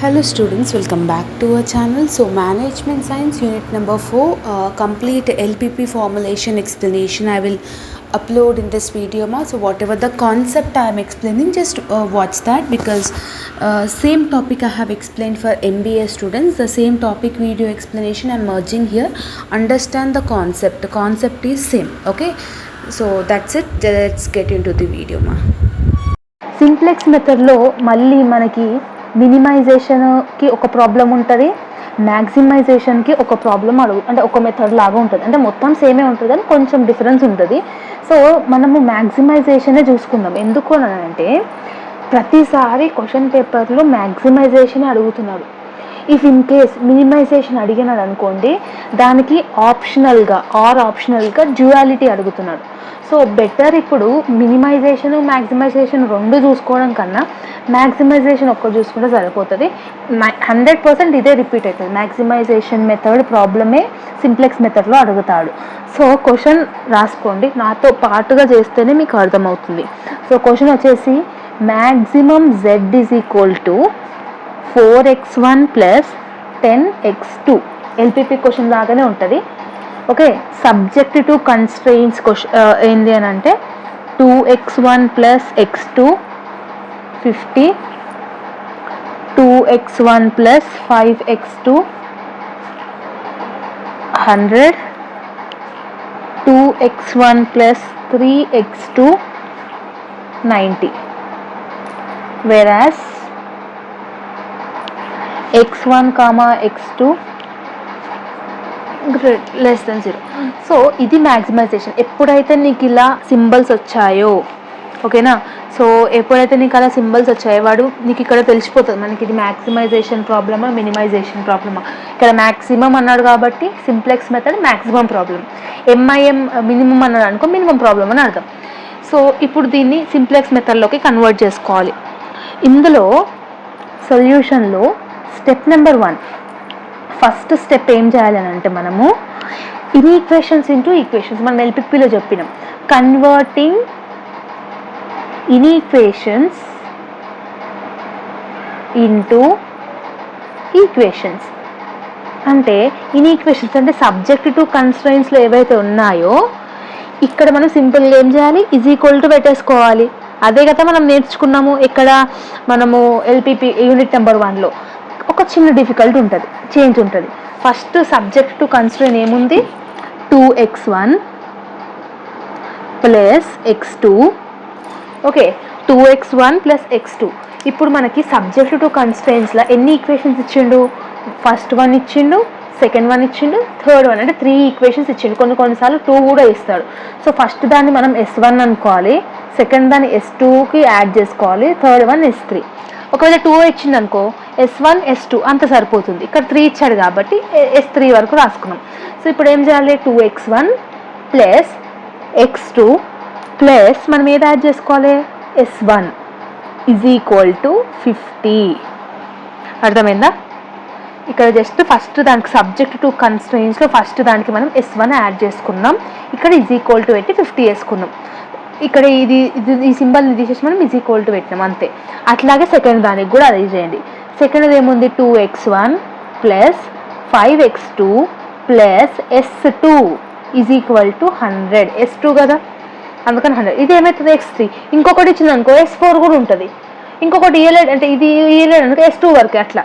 Hello students, welcome back to our channel. So management science unit number 4, complete LPP formulation explanation I will upload in this video. So whatever the concept I am explaining, just watch that, because same topic I have explained for MBA students, the same topic video explanation I am merging here. Understand the concept. The concept is same. Okay, so that's it. Let's get into the video. Simplex మెథడ్లో మళ్ళీ మనకి మినిమైజేషన్కి ఒక problem ఉంటుంది, మ్యాక్సిమైజేషన్కి ఒక problem అంటే ఒక method లాగా ఉంటుంది. అంటే మొత్తం సేమే ఉంటుంది కానీ కొంచెం డిఫరెన్స్ ఉంటుంది. సో మనము మ్యాక్సిమైజేషనే చూసుకుందాం. ఎందుకు అని అంటే ప్రతిసారి క్వశ్చన్ పేపర్లో మ్యాక్సిమైజేషనే అడుగుతున్నాడు. ఇఫ్ ఇన్ కేస్ మినిమైజేషన్ అడిగినాడు అనుకోండి, దానికి ఆప్షనల్గా డ్యూయాలిటీ అడుగుతున్నాడు. సో బెటర్ ఇప్పుడు మినిమైజేషన్ మ్యాక్సిమైజేషన్ రెండు చూసుకోవడం కన్నా మ్యాక్సిమైజేషన్ ఒక్క చూసుకుంటే సరిపోతుంది. 100% ఇదే రిపీట్ అవుతుంది. మ్యాక్సిమైజేషన్ మెథడ్ ప్రాబ్లమే సింప్లెక్స్ మెథడ్లో అడుగుతాడు. సో క్వశ్చన్ రాసుకోండి, నాతో పాటుగా చేస్తేనే మీకు అర్థమవుతుంది. సో క్వశ్చన్ వచ్చేసి maximum z is equal to 4x1 plus 10x2. LPP question లాగానే ఉంటుంది. ఓకే, సబ్జెక్ట్ టు కన్స్ట్రెయిన్స్ ఏంది అని అంటే 2x1 plus x2 50, 2x1 plus 5x2 100, 2x1 plus 3x2 90. whereas x1, x2 less than 0. So ఇది maximisation. ఎప్పుడైతే నీకు ఇలా సింబల్స్ వచ్చాయో, ఓకేనా, సో ఎప్పుడైతే నీకు అలా సింబల్స్ వచ్చాయో వాడు నీకు ఇక్కడ తెలిసిపోతుంది మనకి ఇది మ్యాక్సిమైజేషన్ ప్రాబ్లమా మినిమైజేషన్ ప్రాబ్లమా. ఇక్కడ మ్యాక్సిమం అన్నాడు కాబట్టి simplex method maximum problem, MIM minimum అన్నాడు అనుకో మినిమం ప్రాబ్లం అని అర్థం. సో ఇప్పుడు దీన్ని సింప్లెక్స్ మెథడ్లోకి కన్వర్ట్ చేసుకోవాలి. ఇందులో సొల్యూషన్లో స్టెప్ నెంబర్ 1, ఫస్ట్ స్టెప్ ఏం చేయాలి అని అంటే మనము ఇన్ఈక్వేషన్స్ ఇంటూ ఈక్వేషన్స్, మనం ఎల్పిపిలో చెప్పినాం, కన్వర్టింగ్ ఇన్ఈక్వేషన్స్ ఇంటూ ఈక్వేషన్స్. అంటే ఇన్ఈక్వేషన్స్ అంటే సబ్జెక్ట్ టు కన్స్ట్రెయిన్స్లో ఏవైతే ఉన్నాయో ఇక్కడ మనం సింపుల్గా ఏం చేయాలి, ఈజ్ ఈక్వల్ టు పెట్టేసుకోవాలి. అదే కదా మనం నేర్చుకున్నాము. ఇక్కడ మనము ఎల్పిపి యూనిట్ నెంబర్ 1లో ఒక చిన్న డిఫికల్ట్ ఉంటుంది, చేంజ్ ఉంటుంది. ఫస్ట్ సబ్జెక్ట్ టు కన్స్ట్రెయిన్ ఏముంది, 2x1 plus x2. Okay, 2x1 plus x2. ఇప్పుడు మనకి సబ్జెక్ట్ టు కన్స్ట్రెయిన్స్లో ఎన్ని ఈక్వేషన్స్ ఇచ్చిండు, ఫస్ట్ వన్ ఇచ్చిండు, సెకండ్ వన్ ఇచ్చిండు, థర్డ్ వన్, అంటే 3 ఈక్వేషన్స్ ఇచ్చిండు. కొన్నిసార్లు 2 కూడా ఇస్తాడు. సో ఫస్ట్ దాన్ని మనం S1 అనుకోవాలి, సెకండ్ దాన్ని S2కి యాడ్ చేసుకోవాలి, థర్డ్ వన్ S3. ఒకవేళ 2 ఇచ్చింది అనుకో S1 S2 అంత సరిపోతుంది. ఇక్కడ 3 ఇచ్చాడు కాబట్టి S3 వరకు రాసుకున్నాం. సో ఇప్పుడు ఏం చేయాలి, 2x1 ప్లస్ x2 ప్లస్ మనం ఏది యాడ్ చేసుకోవాలి, S1 ఈజ్ ఈక్వల్ టు 50. అర్థమైందా? ఇక్కడ జస్ట్ ఫస్ట్ దానికి సబ్జెక్ట్ టు కన్స్ట్రెయిన్స్లో ఫస్ట్ దానికి మనం S1 యాడ్ చేసుకున్నాం, ఇక్కడ ఈజ్ ఈక్వల్ టు పెట్టి 50 వేసుకున్నాం. ఇక్కడ ఈ సింబల్ని తీసేసి మనం ఈజ్ ఈక్వల్ టు పెట్టినాం అంతే. అట్లాగే సెకండ్ దానికి కూడా అదే చేయండి. సెకండ్ ఏముంది, 2x1 plus 5x2 plus S2 is equal to 100. S2 కదా, అందుకని 100. ఇది ఏమవుతుంది, x3. ఇంకొకటి ఇచ్చింది అనుకో S4 కూడా ఉంటుంది. ఇంకొకటి ఇయలేడ్ అంటే ఇది ఇయలేడ్ అనుకో S2 వరకు అట్లా.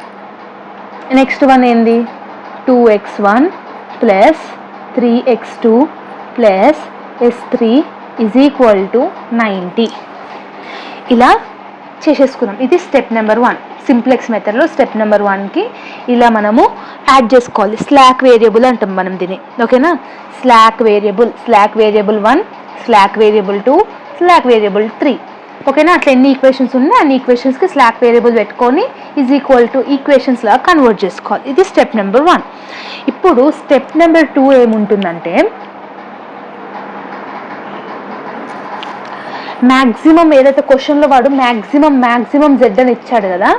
నెక్స్ట్ వన్ ఏంది, 2x1 plus 3x2 plus S3 is equal to 90. ఇలా చేసేసుకున్నాం. ఇది స్టెప్ నెంబర్ 1. సింప్లెక్స్ మెథడ్లో స్టెప్ నెంబర్ 1కి ఇలా మనము యాడ్ చేసుకోవాలి. స్లాక్ వేరియబుల్ అంటాం మనం దీన్ని, ఓకేనా. Slack variable 1, slack variable 2, slack variable 3, ఓకేనా. అట్లా ఎన్ని ఈక్వేషన్స్ ఉన్నాయి అన్ని ఈక్వేషన్స్కి స్లాక్ వేరియబుల్ పెట్టుకొని ఈజ్ ఈక్వల్ టు ఈక్వేషన్స్ లాగా కన్వర్ట్ చేసుకోవాలి. ఇది స్టెప్ నెంబర్ 1. ఇప్పుడు స్టెప్ నెంబర్ 2 ఏముంటుందంటే మ్యాక్సిమం ఏదైతే క్వశ్చన్లో వాడు మ్యాక్సిమం z అని ఇచ్చాడు కదా,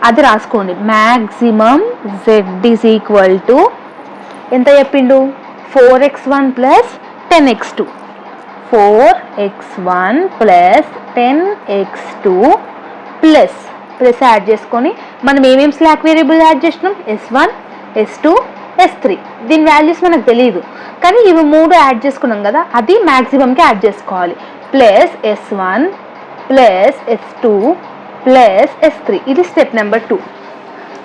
అది రాసుకోండి. Maximum z is equal to ఎంత చెప్పిండు, 4x1 plus 10x2. 4x1 plus 10x2 plus plus add చేసుకొని మనం ఏమేమి స్లాక్ వేరియబుల్ యాడ్ చేసినాం, S1, S2, S3. దీని వాల్యూస్ మనకు తెలియదు, కానీ ఇవి 3 యాడ్ చేసుకున్నాం కదా, అది మ్యాక్సిమంకి యాడ్ చేసుకోవాలి. Plus S1 plus S2 plus S3. ఇది స్టెప్ నెంబర్ 2.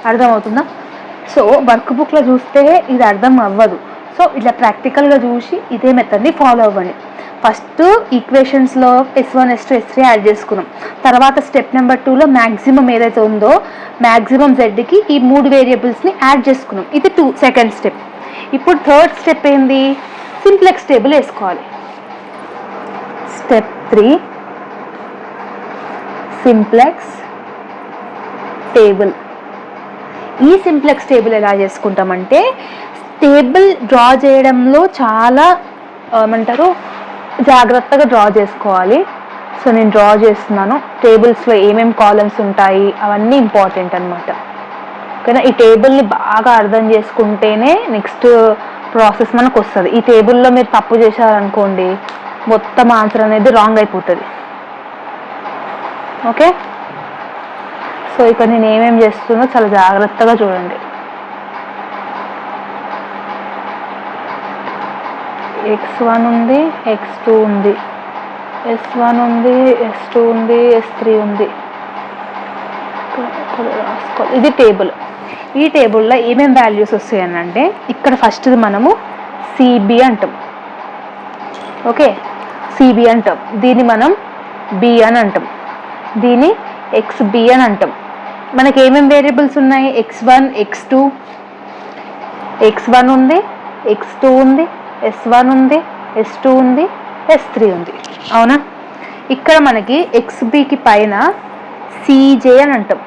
అర్థమవుతుందా? సో వర్క్ బుక్లో చూస్తే ఇది అర్థం అవ్వదు. సో ఇట్లా ప్రాక్టికల్గా చూసి ఇదే మెథడ్ని ఫాలో అవ్వండి. ఫస్ట్ ఈక్వేషన్స్లో S1, S2, S3 యాడ్ చేసుకున్నాం. తర్వాత స్టెప్ నెంబర్ 2లో మ్యాక్సిమం ఏదైతే ఉందో మ్యాక్సిమం జెడ్కి ఈ 3 వేరియబుల్స్ని యాడ్ చేసుకున్నాం. ఇది సెకండ్ స్టెప్. ఇప్పుడు థర్డ్ స్టెప్ ఏంది, సింప్లెక్స్ టేబుల్ వేసుకోవాలి. Step 3 simplex table. ఈ సింప్లెక్స్ టేబుల్ ఎలా చేసుకుంటామంటే టేబుల్ డ్రా చేయడంలో చాలా ఏమంటారు జాగ్రత్తగా డ్రా చేసుకోవాలి. సో నేను డ్రా చేస్తున్నాను. టేబుల్స్లో ఏమేమి కాలమ్స్ ఉంటాయి అవన్నీ ఇంపార్టెంట్ అనమాట. ఓకేనా? ఈ టేబుల్ని బాగా అర్థం చేసుకుంటేనే నెక్స్ట్ ప్రాసెస్ మనకు వస్తుంది. ఈ టేబుల్లో మీరు తప్పు చేశారనుకోండి మొత్తం ఆన్సర్ అనేది రాంగ్ అయిపోతుంది. ఓకే, సో ఇక్కడ నేను ఏమేమి చేస్తున్నా చాలా జాగ్రత్తగా చూడండి. X1 ఉంది, X2 ఉంది, S1 ఉంది, S2 ఉంది, S3 ఉంది. ఇది టేబుల్. ఈ టేబుల్లో ఏమేమి వాల్యూస్ వస్తాయని అంటే ఇక్కడ ఫస్ట్ది మనము CB అంటాం. ఓకే, CB అంటాం. దీన్ని మనం B అని అంటాం. దీన్ని XB అని అంటాం. మనకి ఏమేమి వేరియబుల్స్ ఉన్నాయి, X1, X2, X1 ఉంది, X2 ఉంది, S1 ఉంది, S2 ఉంది, S3 ఉంది. అవునా? ఇక్కడ మనకి XBకి పైన CJ అని అంటాం.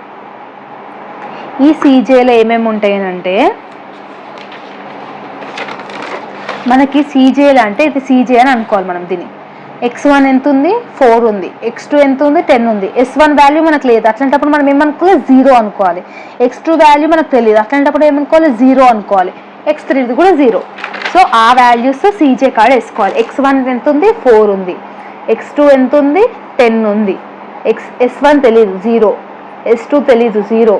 ఈ CJలో ఏమేమి ఉంటాయని అంటే మనకి CJలో అంటే ఇది CJ అని అనుకోవాలి మనం. దీన్ని X1 ఎంత ఉంది, 4 ఉంది, X2 ఎంత ఉంది, 10 ఉంది. S1 వాల్యూ మనకు లేదు, అట్లాంటప్పుడు మనం ఏమనుకోవాలి, 0 అనుకోవాలి. X2 వాల్యూ మనకు తెలియదు, అట్లాంటప్పుడు ఏమనుకోవాలి, 0 అనుకోవాలి. X3 కూడా 0. సో ఆ వాల్యూస్ CJ కాడ వేసుకోవాలి. X1 ఎంత ఉంది, 4 ఉంది, X2 ఎంత ఉంది, 10 ఉంది, S1 తెలీదు 0, S2 తెలీదు 0,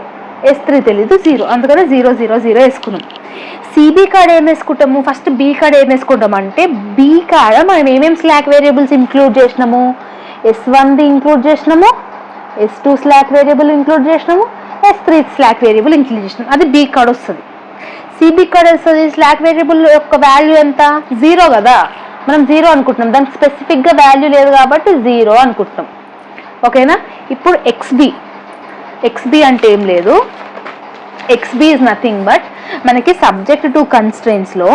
S3 తెలీదు 0. అందుకని 0, 0, 0 వేసుకున్నాం. CB కాడ ఏం వేసుకుంటాము, ఫస్ట్ B కాడ ఏం వేసుకుంటాం అంటే B కాడ మనం ఏమేమి స్లాక్ వేరియబుల్స్ ఇంక్లూడ్ చేసినాము, S1ది ఇంక్లూడ్ చేసినాము, S2 స్లాక్ వేరియబుల్ ఇంక్లూడ్ చేసినాము, S3 స్లాక్ వేరియబుల్ ఇంక్లూడ్ చేసినాము. అది B కాడ వస్తుంది. CB కాడ వస్తుంది. స్లాక్ వేరియబుల్ యొక్క వాల్యూ ఎంత, 0 కదా, మనం 0 అనుకుంటున్నాం. దానికి స్పెసిఫిక్గా వాల్యూ లేదు కాబట్టి 0 అనుకుంటున్నాం. ఓకేనా? ఇప్పుడు XB అంటే ఏం లేదు, XB ఈజ్ నథింగ్ బట్ మనకి సబ్జెక్ట్ టు కన్స్ట్రెయిన్స్లో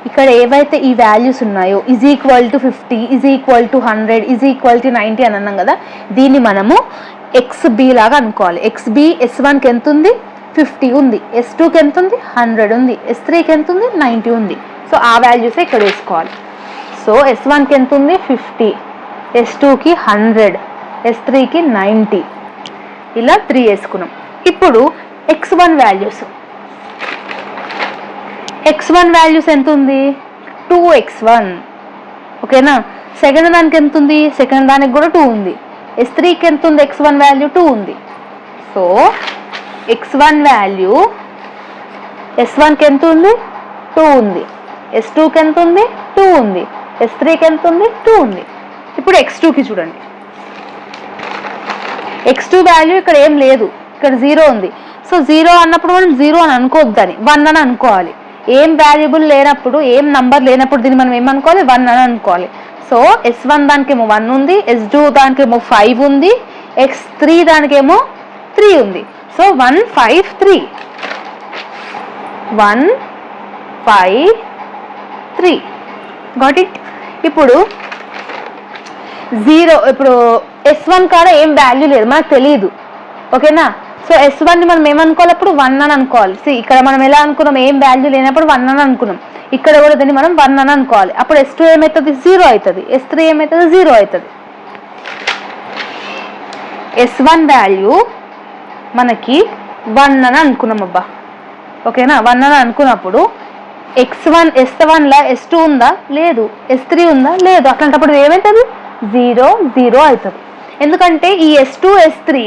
ఇక్కడ ఏవైతే ఈ వాల్యూస్ ఉన్నాయో =50, =100, =90 అని అన్నాం కదా, దీన్ని మనము XB లాగా అనుకోవాలి. XB S1కి ఎంత ఉంది, 50 ఉంది, S2కి ఎంత ఉంది, 100 ఉంది, S3కి ఎంత ఉంది, 90 ఉంది. సో ఆ వాల్యూసే ఇక్కడ వేసుకోవాలి. సో S1కి ఎంత ఉంది, 50, S2కి 100, S3కి 90, ఇలా 3 వేసుకున్నాం. ఇప్పుడు X1 వాల్యూస్ ఎంత ఉంది, 2X1. ఓకేనా? సెకండ్ దానికి ఎంత ఉంది, సెకండ్ దానికి కూడా 2 ఉంది. S3కి ఎంత ఉంది, X1 వాల్యూ 2 ఉంది. సో X1 వాల్యూ S1కి ఎంత ఉంది, 2 ఉంది, S2కి ఎంత ఉంది, 2 ఉంది, S3కి ఎంత ఉంది, 2 ఉంది. ఇప్పుడు X2కి చూడండి. X2 వాల్యూ ఇక్కడ ఏం లేదు, ఇక్కడ 0 ఉంది. సో 0 అన్నప్పుడు మనం 0 అని అనుకోవద్దని 1 అని అనుకోవాలి. ఏం వాల్యుబుల్ లేనప్పుడు, ఏం నంబర్ లేనప్పుడు దీన్ని మనం ఏమనుకోవాలి, 1 అని అనుకోవాలి. సో S1 దానికేమో 1 ఉంది, S2 దానికేమో 5 ఉంది, X3 దానికేమో 3 ఉంది. సో 1, 5, 3, 1, 5, 3. Got it? ఇప్పుడు 0, ఇప్పుడు S1 కాడ ఏం వాల్యూ లేదు, మనకు తెలియదు. ఓకేనా? సో S1ని మనం ఏమనుకోవాలి, అప్పుడు 1 అని అనుకోవాలి. ఇక్కడ మనం ఎలా అనుకున్నాం, ఏం వాల్యూ లేనప్పుడు 1 అని అనుకున్నాం. ఇక్కడ కూడా దీన్ని మనం 1 అని అనుకోవాలి. అప్పుడు S2 ఏమవుతుంది, 0 అవుతుంది, S3 ఏమవుతుంది, 0 అవుతుంది. S1 వాల్యూ మనకి 1 అని అనుకున్నాం అబ్బా. ఓకేనా? 1 అని అనుకున్నప్పుడు S1లా S2 ఉందా, లేదు, S3 ఉందా, లేదు. అట్లాంటప్పుడు ఏమవుతుంది, 0, 0 అవుతుంది. ఎందుకంటే ఈ S2 S3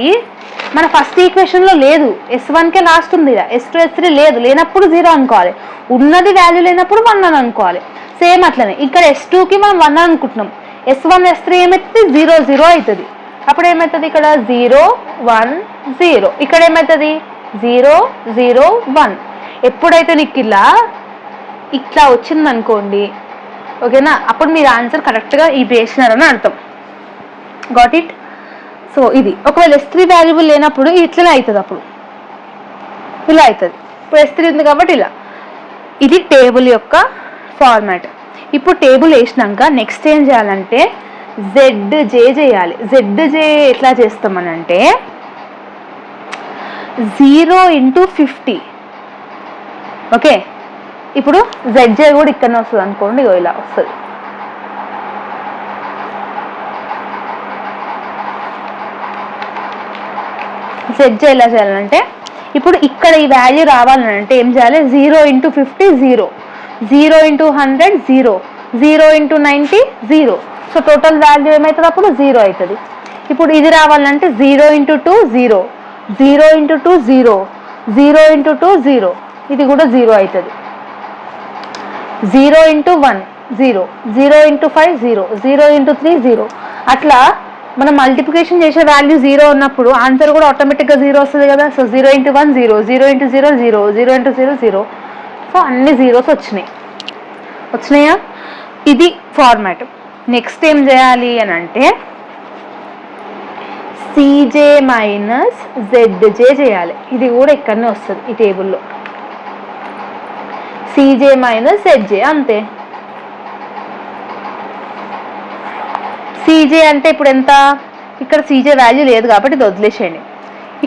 మన ఫస్ట్ ఈక్వేషన్లో లేదు, S1కే లాస్ట్ ఉంది, S2 S3 లేనప్పుడు 0 అనుకోవాలి, ఉన్నది వాల్యూ లేనప్పుడు 1 అని అనుకోవాలి. సేమ్ అట్లనే ఇక్కడ S2కి మనం 1 అనుకుంటున్నాం, S1 S3 ఏమవుతుంది 0 0 అవుతుంది. అప్పుడు ఏమవుతుంది ఇక్కడ 0 1 0, ఇక్కడ ఏమవుతుంది 0 0 1. ఎప్పుడైతే నీకు ఇట్లా వచ్చింది అనుకోండి, ఓకేనా, అప్పుడు మీరు ఆన్సర్ కరెక్ట్గా ఈ వేసినారని అర్థం. Got it? సో ఇది ఒకవేళ S3 వాల్యుబుల్ లేనప్పుడు ఇట్లనే అవుతుంది, అప్పుడు ఇలా అవుతుంది. ఇప్పుడు S3 ఉంది కాబట్టి ఇలా. ఇది టేబుల్ యొక్క ఫార్మాట్. ఇప్పుడు టేబుల్ వేసినాక నెక్స్ట్ ఏం చేయాలంటే ZJ చేయాలి. ZJ ఎట్లా చేస్తామనంటే 0 × 50. ఓకే, ఇప్పుడు ZJ కూడా ఇక్కడనే వస్తుంది అనుకోండి, ఇలా వస్తుంది. ZJ ఎలా చేయాలంటే ఇప్పుడు ఇక్కడ ఈ వాల్యూ రావాలంటే ఏం చేయాలి, 0 × 50 0, 0 × 100 0, 0 × 90 0. సో టోటల్ వాల్యూ ఏమవుతుంది అప్పుడు 0 అవుతుంది. ఇప్పుడు ఇది రావాలంటే 0 × 2 0, 0 × 2 0, 0 × 2 0, ఇది కూడా 0 అవుతుంది. 0 × 1 0, 0 × 5 0, 0 × 3 0. అట్లా మనం మల్టిప్లికేషన్ చేసే వాల్యూ 0 ఉన్నప్పుడు ఆన్సర్ కూడా ఆటోమేటిక్గా 0 వస్తుంది కదా. సో 0 × 1 0, 0 × 0 0, 0 × 0 0. సో అన్ని జీరోస్ వచ్చినాయా? ఇది ఫార్మాట్. నెక్స్ట్ ఏం చేయాలి అని అంటే CJ - ZJ చేయాలి. ఇది కూడా ఇక్కడనే వస్తుంది ఈ టేబుల్లో, CJ - ZJ అంతే. CJ అంటే ఇప్పుడు ఎంత, ఇక్కడ CJ వాల్యూ లేదు కాబట్టి ఇది వదిలేసేయండి.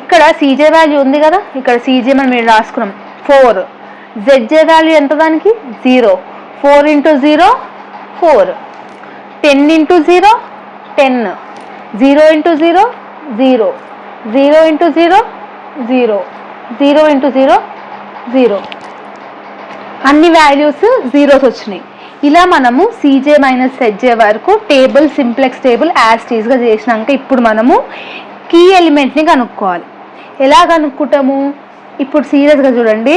ఇక్కడ CJ వాల్యూ ఉంది కదా, ఇక్కడ CJ మనం మీరు రాసుకున్నాం 4, ZJ వాల్యూ ఎంత దానికి 0, 4 × 0 4, 10 × 0 10, 0 × 0 0, 0 × 0 0, 0 × 0 0. అన్ని వాల్యూస్ జీరోస్ వచ్చినాయి. ఇలా మనము CJ - ZJ వరకు టేబుల్ సింప్లెక్స్ టేబుల్ యాజ్ టీజ్గా చేసినాక ఇప్పుడు మనము కీ ఎలిమెంట్ని కనుక్కోవాలి. ఎలా కనుక్కుంటాము, ఇప్పుడు సీరియస్గా చూడండి.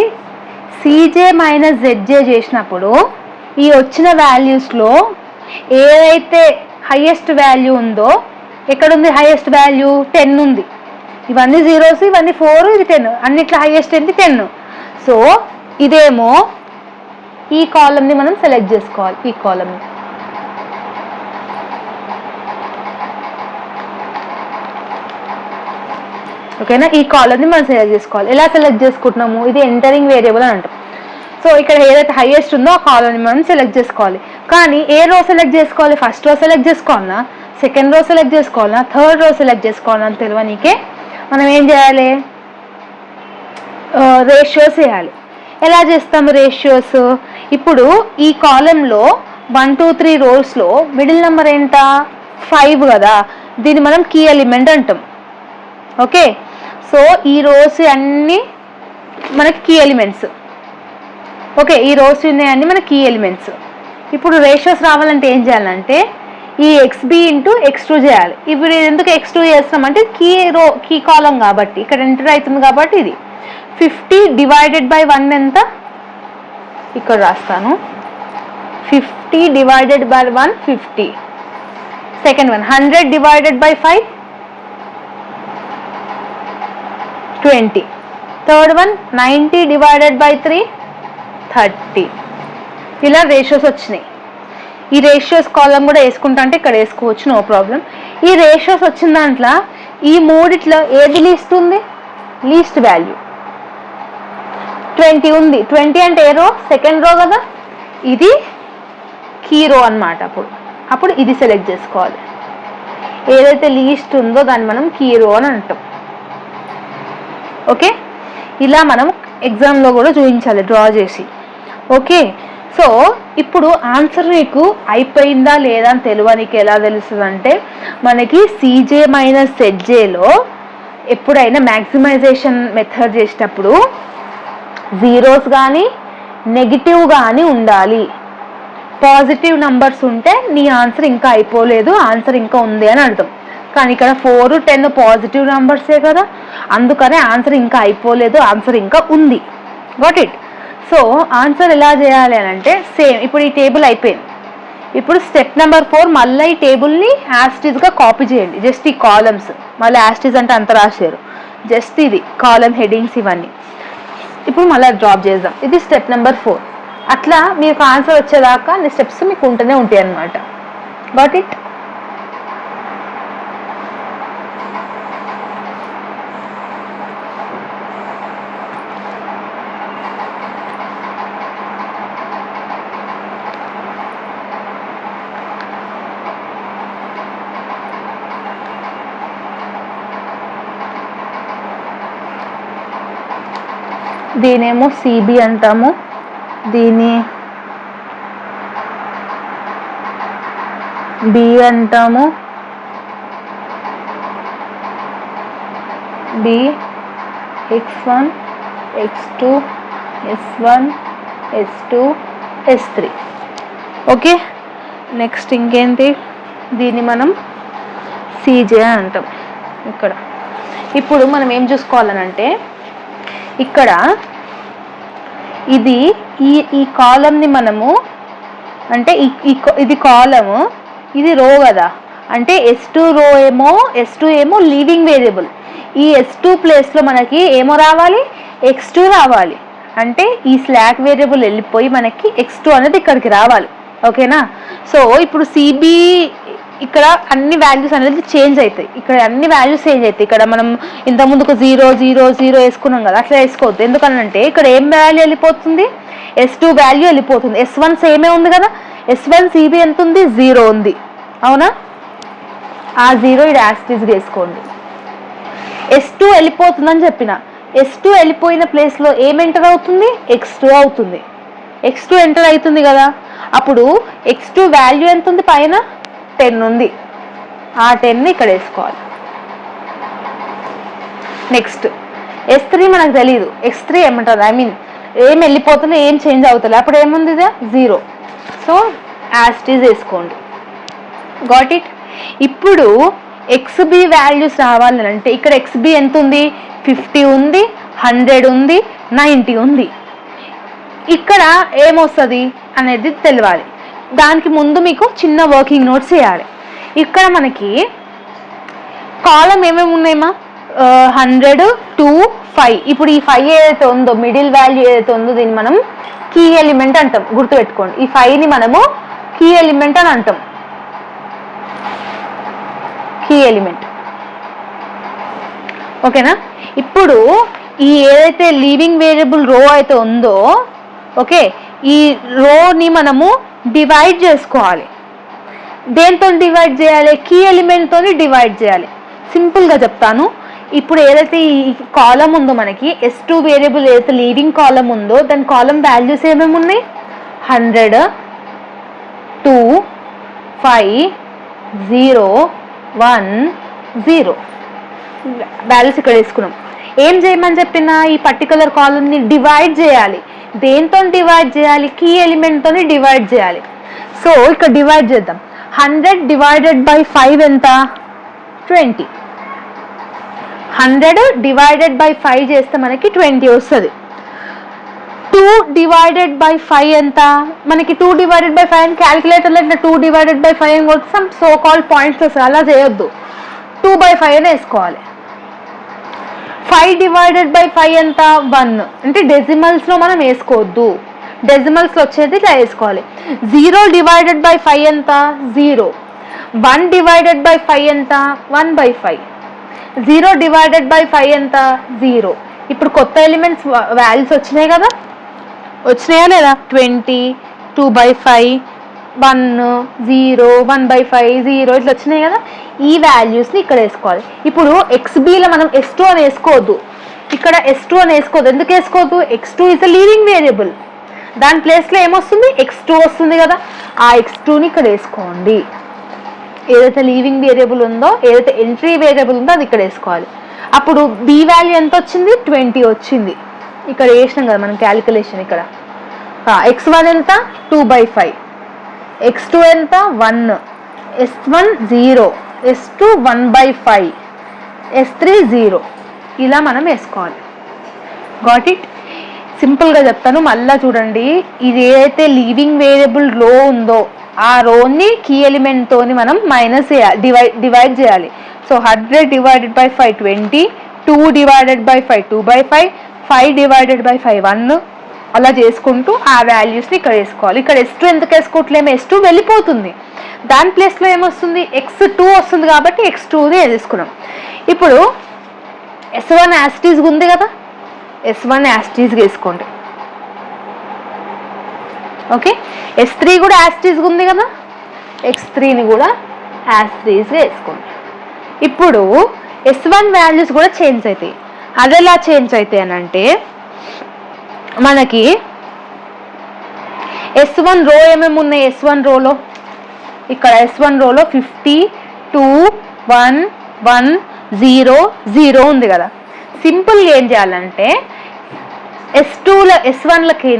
CJ - ZJ చేసినప్పుడు ఈ వచ్చిన వాల్యూస్లో ఏదైతే హైయెస్ట్ వాల్యూ ఉందో, ఎక్కడుంది హైయెస్ట్ వాల్యూ 10 ఉంది. ఇవన్నీ జీరోస్, ఇవన్నీ 4, ఇది 10, అన్నిట్లో హైయెస్ట్ ఏంటి 10. సో ఇదేమో ఈ కాలమ్ని మనం సెలెక్ట్ చేసుకోవాలి. ఈ కాలమ్ని ఓకేనా, ఈ కాలమ్ని మనం సెలెక్ట్ చేసుకోవాలి. ఎలా సెలెక్ట్ చేసుకుంటున్నాము, ఇది ఎంటరింగ్ వేరియబుల్ అని అంటాం. సో ఇక్కడ ఏదైతే హైయెస్ట్ ఉందో ఆ కాలమ్ని మనం సెలెక్ట్ చేసుకోవాలి. కానీ ఏ రో సెలెక్ట్ చేసుకోవాలి, ఫస్ట్ రో సెలెక్ట్ చేసుకోవాలన్నా, సెకండ్ రో సెలెక్ట్ చేసుకోవాలన్నా, థర్డ్ రో సెలెక్ట్ చేసుకోవాలని తెలియనికే మనం ఏం చేయాలి, రేషియోస్ చేయాలి. ఎలా చేస్తాము రేషియోస్, ఇప్పుడు ఈ కాలంలో 1 2 3 రోస్లో మిడిల్ నెంబర్ ఎంత 5 కదా, దీన్ని మనం కీ ఎలిమెంట్ అంటాం. ఓకే, సో ఈ రోస్ అన్నీ మనకి కీ ఎలిమెంట్స్. ఓకే, ఈ రోస్ ఉన్నాయన్నీ మన కీ ఎలిమెంట్స్. ఇప్పుడు రేషియోస్ రావాలంటే ఏం చేయాలంటే ఈ XB × X2 చేయాలి. ఇప్పుడు ఎందుకు X2 చేస్తామంటే కీ కాలం కాబట్టి, ఇక్కడ ఎంటర్ అవుతుంది కాబట్టి ఇది 50 / 1 ఎంత, ఇక్కడ రాస్తాను 50 / 1 50. Second one 100 / 5 20. Third one 90 / 3 30. ఇలా రేషియోస్ వచ్చినాయి. ఈ రేషియోస్ కాలం కూడా వేసుకుంటా అంటే ఇక్కడ వేసుకోవచ్చు, నో ప్రాబ్లం. ఈ రేషియోస్ వచ్చిన దాంట్లో ఈ మూడిట్లో ఏది లీస్ట్ ఉంది, లీస్ట్ వాల్యూ 20 ఉంది. 20 అంటే ఏ రో, సెకండ్ రో కదా, ఇది కీ రో అన్నమాట. అప్పుడు ఇది సెలెక్ట్ చేసుకోవాలి. ఏదైతే లీస్ట్ ఉందో దాన్ని మనం కీ రో అని అంటాం. ఓకే, ఇలా మనం ఎగ్జామ్లో కూడా చూపించాలి డ్రా చేసి. ఓకే, సో ఇప్పుడు ఆన్సర్ నీకు అయిపోయిందా లేదా అని తెలియనికి ఎలా తెలుస్తుంది అంటే, మనకి CJ - ZJలో ఎప్పుడైనా మ్యాక్సిమైజేషన్ మెథడ్ చేసేటప్పుడు జీరోస్ కానీ నెగిటివ్ కానీ ఉండాలి. పాజిటివ్ నంబర్స్ ఉంటే నీ ఆన్సర్ ఇంకా అయిపోలేదు, ఆన్సర్ ఇంకా ఉంది అని అర్థం. కానీ ఇక్కడ 4, 10 పాజిటివ్ నెంబర్సే కదా, అందుకనే ఆన్సర్ ఇంకా అయిపోలేదు, ఆన్సర్ ఇంకా ఉంది. Got it. సో ఆన్సర్ ఎలా చేయాలి అని అంటే సేమ్ ఇప్పుడు ఈ టేబుల్ అయిపోయింది. ఇప్పుడు స్టెప్ నెంబర్ 4 మళ్ళీ ఈ టేబుల్ని యాస్టీజ్గా కాపీ చేయండి. జస్ట్ ఈ కాలమ్స్ మళ్ళీ యాస్టీజ్ అంటే అంత రాశారు, జస్ట్ ఇది కాలమ్ హెడింగ్స్ ఇవన్నీ ఇప్పుడు మళ్ళీ డ్రాప్ చేద్దాం. ఇది స్టెప్ నెంబర్ 4. అట్లా మీకు ఆన్సర్ వచ్చేదాకా అన్ని స్టెప్స్ మీకు ఉంటూనే ఉంటాయి అన్నమాట. Got it. దీనేమో సిబి అంటాము, దీని బి అంటాము, B x1 x2 s1 s2 s3. Okay, next ఇంకేంటి, దీన్ని మనం సిజే అంటాం ఇక్కడ. ఇప్పుడు మనం ఏం చూసుకోవాలనంటే ఇక్కడ ఇది ఈ కాలమ్ని మనము అంటే ఇది కాలము, ఇది రో కదా, అంటే S2 ఏమో లీవింగ్ వేరియబుల్. ఈ S2 ప్లేస్లో మనకి ఏమో రావాలి, x2 రావాలి. అంటే ఈ స్లాక్ వేరియబుల్ వెళ్ళిపోయి మనకి x2 అనేది ఇక్కడికి రావాలి. ఓకేనా. సో ఇప్పుడు సిబి ఇక్కడ అన్ని వాల్యూస్ అనేది చేంజ్ అవుతాయి, ఇక్కడ అన్ని వాల్యూస్ చేంజ్ అవుతాయి. ఇక్కడ మనం ఇంతకుముందుకు 0 0 0 వేసుకున్నాం కదా, అట్లా వేసుకోవద్దు. ఎందుకనంటే ఇక్కడ ఏం వాల్యూ వెళ్ళిపోతుంది, S2 వాల్యూ వెళ్ళిపోతుంది. S1 సేమే ఉంది కదా, S1 సిబి ఎంత ఉంది, 0 ఉంది. అవునా, ఆ 0 ఇది యాస్టీజ్గా వేసుకోండి. S2 వెళ్ళిపోతుందని చెప్పిన, S2 వెళ్ళిపోయిన ప్లేస్లో ఏం ఎంటర్ అవుతుంది, x2 అవుతుంది. x2 ఎంటర్ అవుతుంది కదా, అప్పుడు x2 వాల్యూ ఎంత ఉంది, పైన 10 ఉంది. ఆ 10ని ఇక్కడ వేసుకోవాలి. నెక్స్ట్ S3 మనకు తెలియదు, x3 ఏమంటుంది, ఏం వెళ్ళిపోతుంది, ఏం చేంజ్ అవుతుంది, అప్పుడు ఏముంది, 0. సో యాస్టీజ్ వేసుకోండి. Got it. ఇప్పుడు XB వాల్యూస్ రావాలంటే ఇక్కడ XB ఎంత ఉంది, 50 ఉంది, 100 ఉంది, 90 ఉంది. ఇక్కడ ఏమొస్తుంది అనేది తెలియాలి. దానికి ముందు మీకు చిన్న వర్కింగ్ నోట్స్ చేయాలి. ఇక్కడ మనకి కాలం ఏమేమి ఉన్నాయమ్మా, 100 2 5. ఇప్పుడు ఈ 5 ఏదైతే ఉందో, మిడిల్ వాల్యూ ఏదైతే ఉందో, దీన్ని మనం కీ ఎలిమెంట్ అంటాం. గుర్తుపెట్టుకోండి, ఈ 5ని మనము కీ ఎలిమెంట్ అని అంటాం. Key element. ఓకేనా. ఇప్పుడు ఈ ఏదైతే లీవింగ్ వేరియబుల్ రో అయితే ఉందో, ఓకే, ఈ రోని మనము డివైడ్ చేసుకోవాలి. దేంతో డివైడ్ చేయాలి, కీ ఎలిమెంట్తో డివైడ్ చేయాలి. సింపుల్గా చెప్తాను. ఇప్పుడు ఏదైతే ఈ కాలం ఉందో మనకి S2 వేరియబుల్ ఏదైతే లీవింగ్ కాలం ఉందో, దాని కాలం వాల్యూస్ ఏమేమి ఉన్నాయి, 100 2 5 0 1 0 వాల్యూస్ ఇక్కడ వేసుకున్నాం. ఏం చేయమని చెప్పినా ఈ పర్టికులర్ కాలంని డివైడ్ చేయాలి. దేంతో డివైడ్ చేయాలి, కీ ఎలిమెంట్తో డివైడ్ చేయాలి. సో ఇక్కడ డివైడ్ చేద్దాం. 100 డివైడెడ్ బై 5 ఎంత, 20. 100 డివైడెడ్ బై 5 చేస్తే మనకి 20 వస్తుంది. 2 డివైడెడ్ బై 5 ఎంత, మనకి 2 డివైడెడ్ బై 5 అని క్యాలిక్యులేటర్లో ఇట్లా 2 డివైడెడ్ బై 5 అని కొట్టి సమ్ సో కాల్డ్ పాయింట్స్ వస్తాయి. అలా చేయొద్దు, 2/5 అని వేసుకోవాలి. 5 డివైడెడ్ బై 5 ఎంత, 1. అంటే డెసిమల్స్లో మనం వేసుకోవద్దు, డెసిమల్స్లో వచ్చేది ఇట్లా వేసుకోవాలి. 0 డివైడెడ్ బై 5 ఎంత, 0. 1 డివైడెడ్ బై 5 ఎంత, 1/5. 0 డివైడెడ్ బై 5 ఎంత, 0. ఇప్పుడు కొత్త ఎలిమెంట్స్ వాల్యూస్ వచ్చినాయి కదా, వచ్చినాయా లేదా, 20 2/5 1 0 1/5 0 ఇట్లా వచ్చినాయి కదా. ఈ వాల్యూస్ని ఇక్కడ వేసుకోవాలి. ఇప్పుడు XBలో మనం S2 అని వేసుకోవద్దు, ఇక్కడ S2 అని వేసుకోవద్దు. ఎందుకు వేసుకోవద్దు, x2 is a leaving variable. దాని ప్లేస్లో ఏమొస్తుంది, x2 వస్తుంది కదా, ఆ x2ని ఇక్కడ వేసుకోండి. ఏదైతే లీవింగ్ వేరియబుల్ ఉందో, ఏదైతే ఎంట్రీ వేరియబుల్ ఉందో అది ఇక్కడ వేసుకోవాలి. అప్పుడు B వాల్యూ ఎంత వచ్చింది, 20 వచ్చింది. ఇక్కడ వేసినాం కదా మనం క్యాలిక్యులేషన్. ఇక్కడ x1 ఎంత, 2/5. x2 ఎంత, 1. s1 0. S2 1/5, S3 0. ఇలా మనం వేసుకోవాలి. Got it? సింపుల్గా చెప్తాను, మళ్ళీ చూడండి. ఇది ఏదైతే లీవింగ్ వేరియబుల్ రో ఉందో ఆ రోని కీ ఎలిమెంట్తో మనం మైనస్ చేయాలి, డివైడ్ చేయాలి. So 100 divided by 5 20, 2 divided by 5 2/5, 5 divided by 5 1. అలా చేసుకుంటూ ఆ వాల్యూస్ని ఇక్కడ వేసుకోవాలి. ఇక్కడ S2 ఎందుకు వేసుకోవట్లేము, S2 వెళ్ళిపోతుంది. దాని ప్లేస్లో ఏమొస్తుంది, X2 వస్తుంది కాబట్టి X2ని వేసుకున్నాం. ఇప్పుడు S1 యాస్టీస్గా ఉంది కదా, S1 యాస్టీస్గా వేసుకోండి. ఓకే, S3 కూడా యాస్టీస్గా ఉంది కదా, X3ని కూడా యాస్టీస్గా వేసుకోండి. ఇప్పుడు S1 వాల్యూస్ కూడా చేంజ్ అవుతాయి. అది ఎలా చేంజ్ అవుతాయి అని అంటే, మనకి S1 రో ఏమేమి ఉన్నాయి, S1 రోలో ఇక్కడ S1 రోలో 50 2 1 1 0 0 ఉంది కదా. సింపుల్గా ఏం చేయాలంటే S1లకి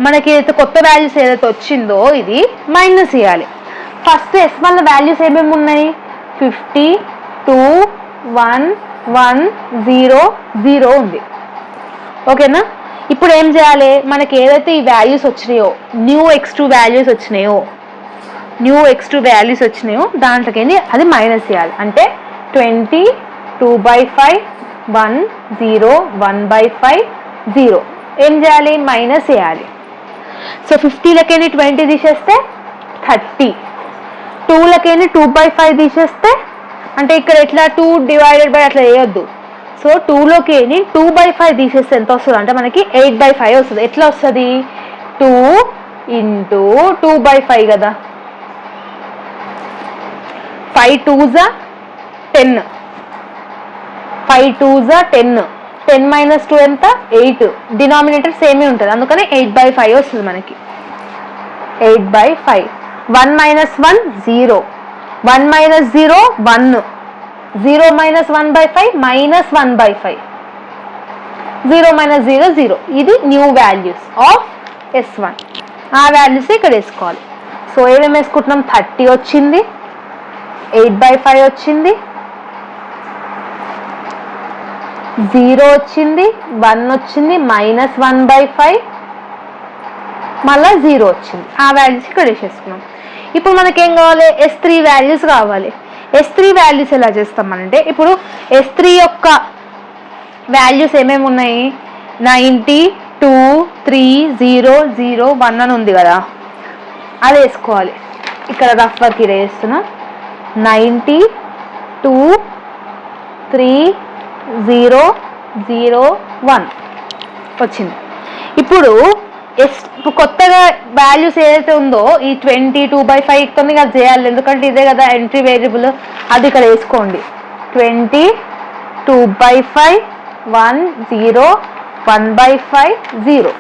మనకి ఏదైతే కొత్త వాల్యూస్ ఏదైతే వచ్చిందో ఇది మైనస్ చేయాలి. ఫస్ట్ S1 వాల్యూస్ ఏమేమి ఉన్నాయి, 50 2 1 1 0 0 ఉంది. ఓకేనా? ఇప్పుడు ఏం చేయాలి, మనకి ఏదైతే ఈ వాల్యూస్ వచ్చినాయో, న్యూ X2 వాల్యూస్ వచ్చినాయో దాంట్లోకి అది మైనస్ చేయాలి. అంటే 20 2/5 1 0 1/5 0 ఏం చేయాలి, మైనస్ చేయాలి. సో 50లకి 20 తీసేస్తే 30, 2లకి 2/5 తీసేస్తే, అంటే ఇక్కడ ఎట్లా 2 డివైడెడ్ బై అట్లా వేయొద్దు. సో 2లోకి 2/5 తీసేస్తే ఎంత వస్తుంది అంటే మనకి 8/5 వస్తుంది. ఎట్లా వస్తుంది, 2 × 2/5 కదా, 5 2s 10, 5 2s 10, 10 - 2 ఎంత, 8. డినామినేటర్ సేమే ఉంటుంది, అందుకని 8/5 వస్తుంది మనకి. 8/5. 1 - 1 0, 1 - 0 1, 0 - 1/5 -1/5, 0 - 0 0. ఇది న్యూ వాల్యూస్ ఆఫ్ S1. ఆ వాల్యూస్ ఇక్కడ వేసుకోవాలి. సో ఏమేమి వేసుకుంటున్నాం, 30 వచ్చింది, 8/5 వచ్చింది, 0 వచ్చింది, 1 వచ్చింది, -1/5, మళ్ళీ 0 వచ్చింది. ఆ వాల్యూస్ ఇక్కడ వేసేసుకున్నాం. ఇప్పుడు మనకేం కావాలి, S3 వాల్యూస్ కావాలి. S3 వాల్యూస్ ఎలా చేస్తామనంటే, ఇప్పుడు S3 యొక్క వాల్యూస్ ఏమేమి ఉన్నాయి, 90 2 3 0 0 1 అని ఉంది కదా, అది వేసుకోవాలి. ఇక్కడ రఫ్ వర్క్ ఇది వేస్తున్నా, 90 2 3 0 0 1 వచ్చింది. ఇప్పుడు కొత్తగా వాల్యూస్ ఏదైతే ఉందో ఈ 20 2/5 తోని అది చేయాలి, ఎందుకంటే ఇదే కదా ఎంట్రీ వేరియబుల్. అది ఇక్కడ వేసుకోండి, 20 2/5 1 0 1/5 0.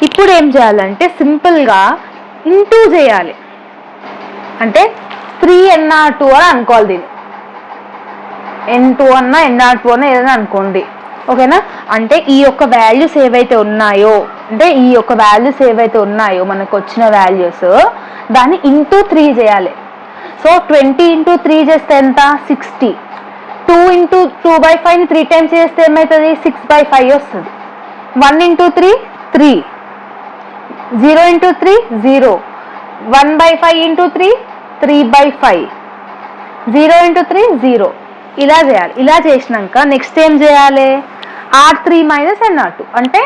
ఇప్పుడు ఏం చేయాలంటే సింపుల్గా ఇంటూ చేయాలి, అంటే 3NR2 అని అనుకోవాలి. దీన్ని N2 అన్నా NR2 అన్నా ఏదైనా అనుకోండి. ఓకేనా? అంటే ఈ యొక్క వాల్యూస్ ఏవైతే ఉన్నాయో, మనకు వచ్చిన వాల్యూస్ దాన్ని ఇంటూ 3 చేయాలి. సో 20 × 3 చేస్తే ఎంత, 60. 2 × 2/5ని 3 టైమ్స్ చేస్తే ఏమవుతుంది, 6/5 వస్తుంది. 1 × 3 3, 0 × 3 0, 1/5 × 3 3/5, 0 × 3 0. ఇలా చేయాలి. ఇలా చేసినాక నెక్స్ట్ ఏం చేయాలి, R3 - NR2 అంటే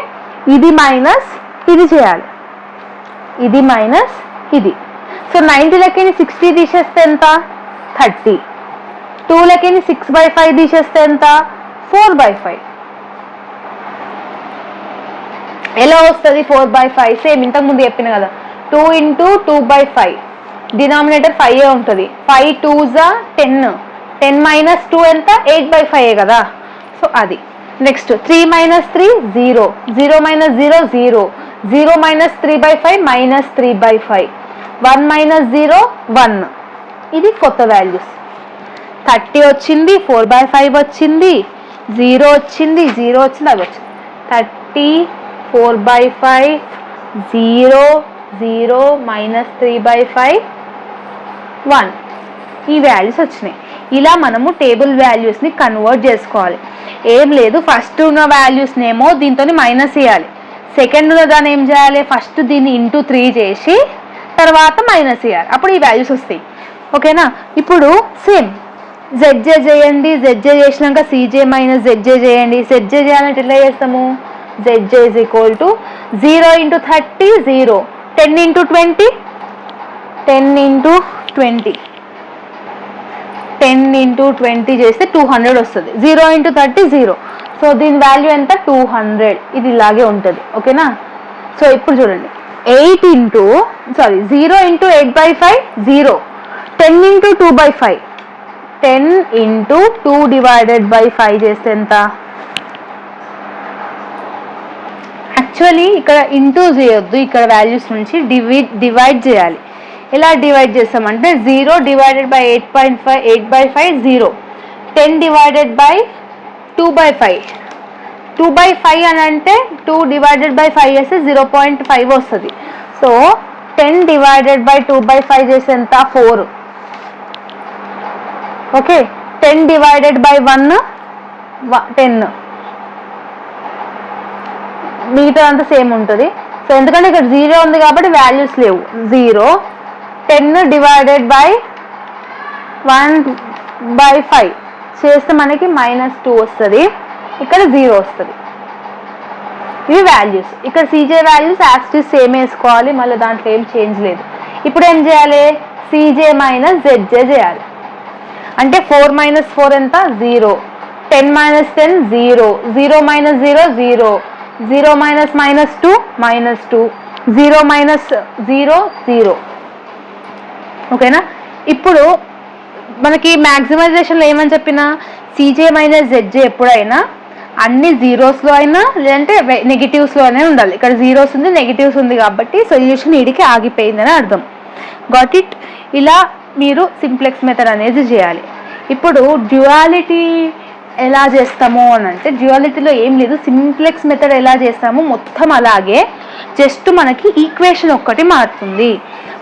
ఇది మైనస్ ఇది చేయాలి, ఇది మైనస్ ఇది. సో 90లకి 60 తీసేస్తే ఎంత, 30. 2లకి 6/5 తీసేస్తే ఎంత, 4/5. ఎలా వస్తుంది 4/5, సేమ్ ఇంతకుముందు చెప్పిన కదా, 2 × 2/5, డినామినేటర్ 5 ఉంటుంది. 5 2s 10, 10 - 2 ఎంత, 8/5 కదా. సో అది నెక్స్ట్ 3 - 3 0, 0 - 0 0, 0 - 3/5 -3/5, 1 - 0 1. ఇది కొత్త వాల్యూస్. 30 వచ్చింది, 4/5 వచ్చింది, 0 వచ్చింది, 0 వచ్చింది, అవి వచ్చింది. 30 4/5 0 0 -3/5 1. ఈ వాల్యూస్ వచ్చినాయి. ఇలా మనము టేబుల్ వాల్యూస్ని కన్వర్ట్ చేసుకోవాలి. ఏం లేదు, ఫస్ట్ ఉన్న వాల్యూస్నేమో దీంతో మైనస్ చేయాలి, సెకండ్ ఉన్న దాన్ని ఏం చేయాలి, ఫస్ట్ దీన్ని ఇంటూ 3 చేసి తర్వాత మైనస్ చేయాలి, అప్పుడు ఈ వాల్యూస్ వస్తాయి. ఓకేనా? ఇప్పుడు సేమ్ ZJ చేయండి, ZJ చేసినాక CJ మైనస్ ZJ చేయండి. ZJ చేయాలంటే ఎట్లా చేస్తాము, ZJ is equal to 0 into 30 0, 10 into 20 10 into 20 10 into 20 చేస్తే 200 వస్తుంది. 0 into 30 0, సో దీని వాల్యూ ఎంత 200. ఇది ఇలాగే ఉంటుంది. ఓకేనా? సో ఇప్పుడు చూడండి, 0 into 8/5 0, 10 into 2/5 10 into 2 divided by 5 చేస్తే ఎంత? యాక్చువల్లీ ఇక్కడ ఇంటూ చేయొద్దు, ఇక్కడ వాల్యూస్ నుంచి డివైడ్ చేయాలి. ఎలా డివైడ్ చేస్తామంటే 0 divided by 8/5 0, 10 divided by 2/5 2/5 అని అంటే 2 divided by 5 చేస్తే 0.5 వస్తుంది. సో 10 divided by 2/5 చేస్తే ఎంత 4. ఓకే, 10 divided by 1 10, మిగతా అంతా సేమ్ ఉంటుంది. సో ఎందుకంటే ఇక్కడ 0 ఉంది కాబట్టి వాల్యూస్ లేవు. 0, 10 divided by 1/5 చేస్తే మనకి -2 వస్తుంది, ఇక్కడ 0 వస్తుంది. ఇవి వాల్యూస్. ఇక్కడ CJ వాల్యూస్ యాక్చువల్లీ సేమ్ వేసుకోవాలి, మళ్ళీ దాంట్లో ఏం చేంజ్ లేదు. ఇప్పుడు ఏం చేయాలి, CJ మైనస్ ZJ చేయాలి. అంటే 4 - 4 ఎంత 0, 10 - 10 0, 0 - 0 0, 0 - -2 -2, 0 - 0 0. ఓకేనా? ఇప్పుడు మనకి మ్యాక్సిమైజేషన్లో ఏమని చెప్పినా CJ మైనస్ ZJ ఎప్పుడైనా అన్ని జీరోస్లో అయినా లేదంటే నెగిటివ్స్లోనే ఉండాలి. ఇక్కడ జీరోస్ ఉంది, నెగిటివ్స్ ఉంది కాబట్టి సొల్యూషన్ ఈడికి ఆగిపోయిందని అర్థం. Got it? ఇలా మీరు సింప్లెక్స్ మెథడ్ అనేది చేయాలి. ఇప్పుడు డ్యుయాలిటీ ఎలా చేస్తాము అని అంటే, డ్యుయాలిటీలో ఏం లేదు, సింప్లెక్స్ మెథడ్ ఎలా చేస్తామో మొత్తం అలాగే, జస్ట్ మనకి ఈక్వేషన్ ఒక్కటి మారుతుంది.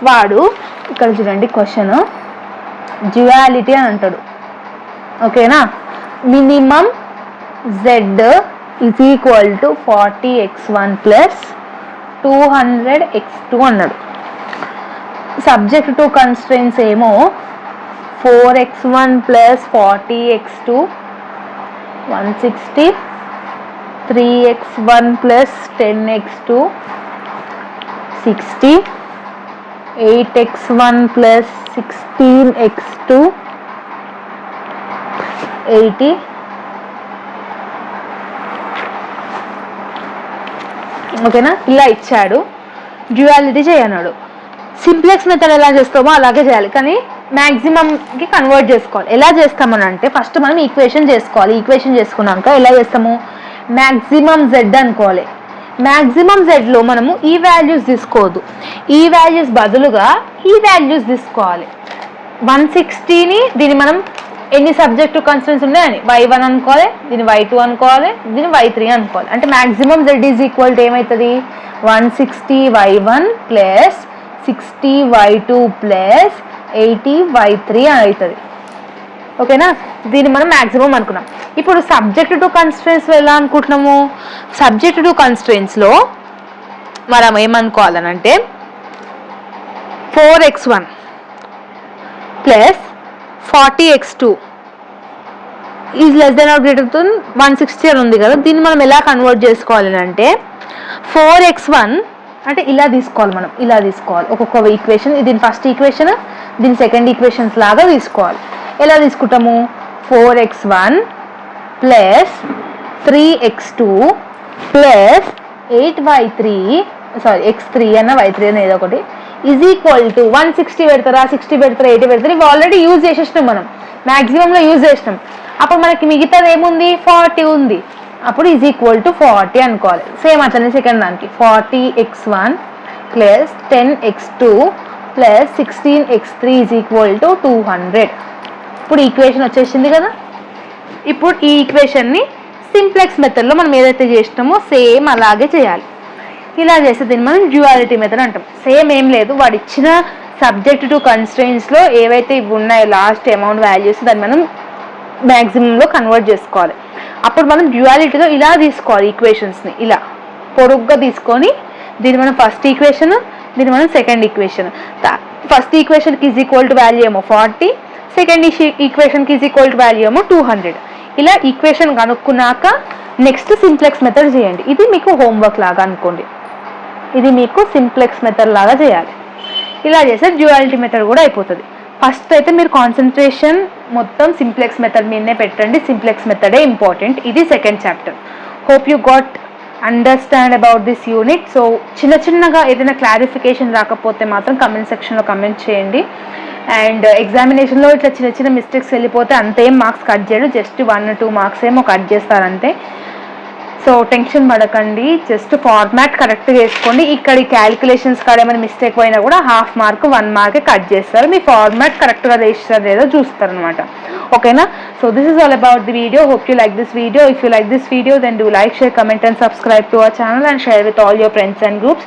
వాడు ఇక్కడ చూడండి, క్వశ్చన్ డ్యుయాలిటీ అని అంటాడు. ఓకేనా? Minimum Z is equal to 40x1 plus 200x2 అన్నాడు. సబ్జెక్ట్ టు కన్స్ట్రెయిన్స్ ఏమో 4x1 plus 40x2 160, 3x1 plus 10x2 60, 8x1 plus 16x2 80. ఓకేనా? ఇలా ఇచ్చాడు, డ్యుయాలిటీ చేయన్నాడు. సింప్లెక్స్ మెథడ్ ఎలా చేస్తామో అలాగే చేయాలి, కానీ మ్యాక్సిమంకి కన్వర్ట్ చేసుకోవాలి. ఎలా చేస్తామని అంటే ఫస్ట్ మనం ఈక్వేషన్ చేసుకోవాలి. ఈక్వేషన్ చేసుకున్నాక ఎలా చేస్తాము, మ్యాక్సిమం Z అనుకోవాలి. మ్యాక్సిమం Zలో మనము ఈ వాల్యూస్ తీసుకోవద్దు, ఈ వాల్యూస్ బదులుగా ఈ వాల్యూస్ తీసుకోవాలి. 160ని దీన్ని మనం ఎన్ని సబ్జెక్టు కన్స్టెంట్స్ ఉన్నాయని y1 అనుకోవాలి, దీన్ని y2 అనుకోవాలి, దీన్ని y3 అనుకోవాలి. అంటే maximum Z is equal to ఏమవుతుంది, 160y1 plus 60y2 plus 80y3 అని అవుతుంది. ఓకేనా? దీన్ని మనం మ్యాక్సిమం అనుకున్నాం. ఇప్పుడు సబ్జెక్ట్ టు కన్స్ట్రెయిన్స్లో ఎలా అనుకుంటున్నాము, సబ్జెక్ట్ టు కన్స్ట్రెయిన్స్లో మనం ఏమనుకోవాలనంటే 4x1 plus 40x2 is less than or greater than 160 అని ఉంది కదా, దీన్ని మనం ఎలా కన్వర్ట్ చేసుకోవాలి అంటే 4x1 అంటే ఇలా తీసుకోవాలి, మనం ఇలా తీసుకోవాలి ఒక్కొక్క ఈక్వేషన్. దీని ఫస్ట్ ఈక్వేషన్, దీని సెకండ్ ఈక్వేషన్స్ లాగా తీసుకోవాలి. ఎలా తీసుకుంటాము, 4x1 plus 3x2 plus 8y3 x3 అన్న y3 అన్న ఏదో ఒకటి ఈజ్ ఈక్వల్ టు 160 పెడతారా, 60 పెడతారా, 80 పెడతారా, ఇవి ఆల్రెడీ యూజ్ చేసేసినాం, మనం మ్యాక్సిమంలో యూజ్ చేసినాం. అప్పుడు మనకి మిగతాది ఏముంది, 40 ఉంది. అప్పుడు ఈజ్ ఈక్వల్ టు 40 అనుకోవాలి. సేమ్ అట్లనే సెకండ్ దానికి 40x1 plus 10x2 plus 16x3 is equal to 200. ఇప్పుడు ఈక్వేషన్ వచ్చేసింది కదా. ఇప్పుడు ఈ ఈక్వేషన్ని సింప్లెక్స్ మెథడ్లో మనం ఏదైతే చేసినామో సేమ్ అలాగే చేయాలి. ఇలా చేస్తే దీన్ని మనం డ్యుయాలిటీ మెథడ్ అంటాం. సేమ్ ఏం లేదు, వాడు ఇచ్చిన సబ్జెక్ట్ టు కన్స్ట్రెయిన్స్లో ఏవైతే ఇవి ఉన్నాయో లాస్ట్ అమౌంట్ వాల్యూస్ దాన్ని మనం మ్యాక్సిమంలో కన్వర్ట్ చేసుకోవాలి. అప్పుడు మనం డ్యూయాలిటీలో ఇలా తీసుకోవాలి ఈక్వేషన్స్ని, ఇలా పొడుగ్గా తీసుకొని దీన్ని మనం ఫస్ట్ ఈక్వేషన్, దీన్ని మనం సెకండ్ ఈక్వేషన్. ఫస్ట్ ఈక్వేషన్కి ఈజ్ ఈక్వల్ టు వాల్యూ ఏమో 40, సెకండ్ ఈక్వేషన్కి ఈజ్ ఈక్వల్ టు వాల్యూ ఏమో 200. ఇలా ఈక్వేషన్ కనుక్కున్నాక నెక్స్ట్ సింప్లెక్స్ మెథడ్ చేయండి. ఇది మీకు హోంవర్క్ లాగా అనుకోండి, ఇది మీకు సింప్లెక్స్ మెథడ్ లాగా చేయాలి. ఇలా చేస్తే డ్యూయాలిటీ మెథడ్ కూడా అయిపోతుంది. ఫస్ట్ అయితే మీరు కాన్సన్ట్రేషన్ మొత్తం సింప్లెక్స్ మెథడ్ మీదనే పెట్టండి. సింప్లెక్స్ మెథడే ఇంపార్టెంట్. ఇది second chapter. Hope you got understand about this unit. So చిన్నగా ఏదైనా క్లారిఫికేషన్ రాకపోతే మాత్రం కమెంట్ సెక్షన్లో కమెంట్ చేయండి. అండ్ ఎగ్జామినేషన్లో ఇట్లా చిన్న మిస్టేక్స్ వెళ్ళిపోతే అంతేం మార్క్స్ కట్ చేయడు, జస్ట్ 1-2 మార్క్స్ ఏమో కట్ చేస్తారు అంతే. సో టెన్షన్ పడకండి, జస్ట్ ఫార్మాట్ కరెక్ట్ చేసుకోండి. ఇక్కడ ఈ క్యాలిక్యులేషన్స్ కాడ ఏమైనా మిస్టేక్ పోయినా కూడా 1/2 మార్క్ 1 మార్కే కట్ చేస్తారు. మీ ఫార్మాట్ కరెక్ట్గా చేస్తారు లేదో చూస్తారు అనమాట. ఓకేనా? So this is all about the video. Hope you like this video. If you like this video, then do like, share, comment and subscribe to our channel and share with all your friends and groups.